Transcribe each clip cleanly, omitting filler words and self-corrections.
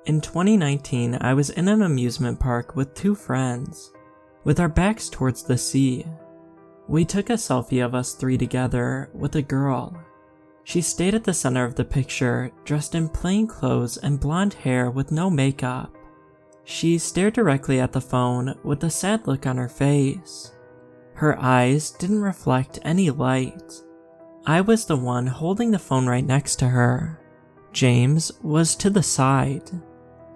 In 2019, I was in an amusement park with two friends, with our backs towards the sea. We took a selfie of us three together with a girl. She stayed at the center of the picture, dressed in plain clothes and blonde hair with no makeup. She stared directly at the phone with a sad look on her face. Her eyes didn't reflect any light. I was the one holding the phone right next to her. James was to the side,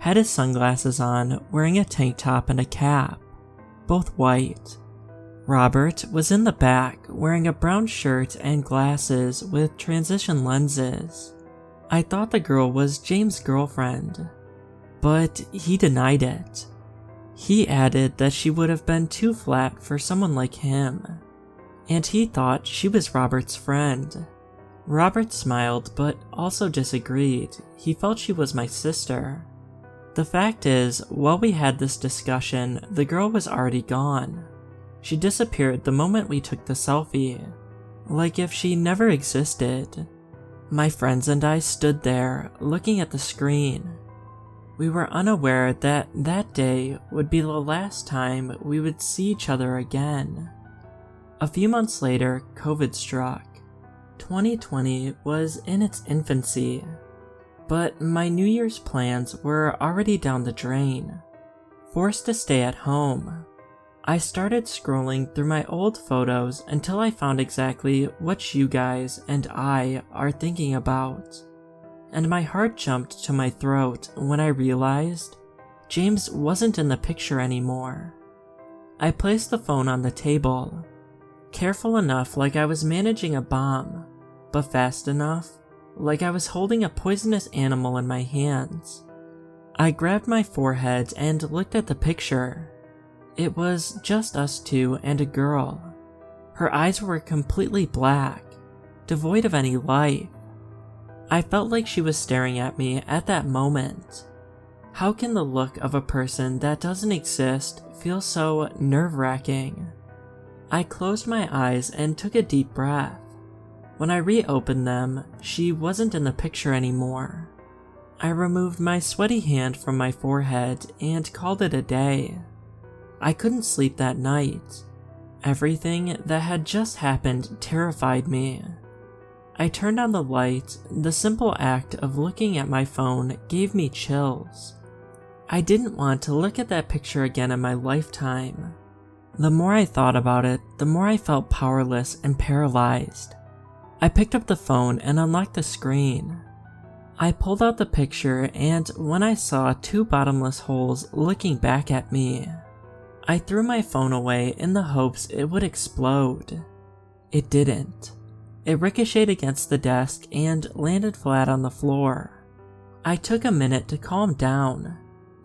had his sunglasses on, wearing a tank top and a cap, both white. Robert was in the back, wearing a brown shirt and glasses with transition lenses. I thought the girl was James' girlfriend, but he denied it. He added that she would have been too flat for someone like him, and he thought she was Robert's friend. Robert smiled but also disagreed. He felt she was my sister. The fact is, while we had this discussion, the girl was already gone. She disappeared the moment we took the selfie, like if she never existed. My friends and I stood there, looking at the screen. We were unaware that that day would be the last time we would see each other again. A few months later, COVID struck. 2020 was in its infancy, but my New Year's plans were already down the drain. Forced to stay at home, I started scrolling through my old photos until I found exactly what you guys and I are thinking about. And my heart jumped to my throat when I realized James wasn't in the picture anymore. I placed the phone on the table, careful enough like I was managing a bomb, but fast enough like I was holding a poisonous animal in my hands. I grabbed my forehead and looked at the picture. It was just us two and a girl. Her eyes were completely black, devoid of any life. I felt like she was staring at me at that moment. How can the look of a person that doesn't exist feel so nerve-wracking? I closed my eyes and took a deep breath. When I reopened them, she wasn't in the picture anymore. I removed my sweaty hand from my forehead and called it a day. I couldn't sleep that night. Everything that had just happened terrified me. I turned on the light. The simple act of looking at my phone gave me chills. I didn't want to look at that picture again in my lifetime. The more I thought about it, the more I felt powerless and paralyzed. I picked up the phone and unlocked the screen. I pulled out the picture, and when I saw two bottomless holes looking back at me, I threw my phone away in the hopes it would explode. It didn't. It ricocheted against the desk and landed flat on the floor. I took a minute to calm down,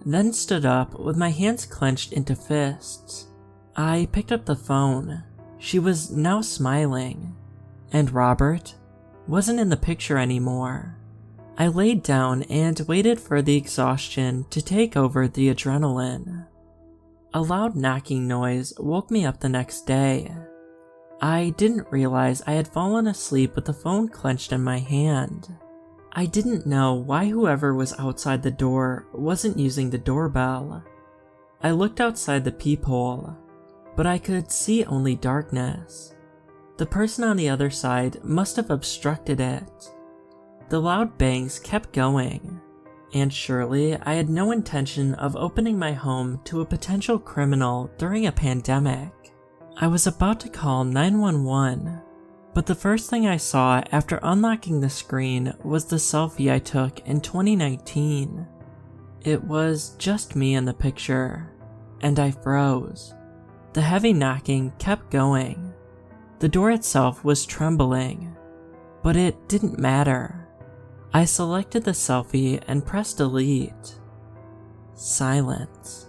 then stood up with my hands clenched into fists. I picked up the phone. She was now smiling, and Robert wasn't in the picture anymore. I laid down and waited for the exhaustion to take over the adrenaline. A loud knocking noise woke me up the next day. I didn't realize I had fallen asleep with the phone clenched in my hand. I didn't know why whoever was outside the door wasn't using the doorbell. I looked outside the peephole, but I could see only darkness. The person on the other side must have obstructed it. The loud bangs kept going, and surely I had no intention of opening my home to a potential criminal during a pandemic. I was about to call 911, but the first thing I saw after unlocking the screen was the selfie I took in 2019. It was just me in the picture, and I froze. The heavy knocking kept going. The door itself was trembling, but it didn't matter. I selected the selfie and pressed delete. Silence.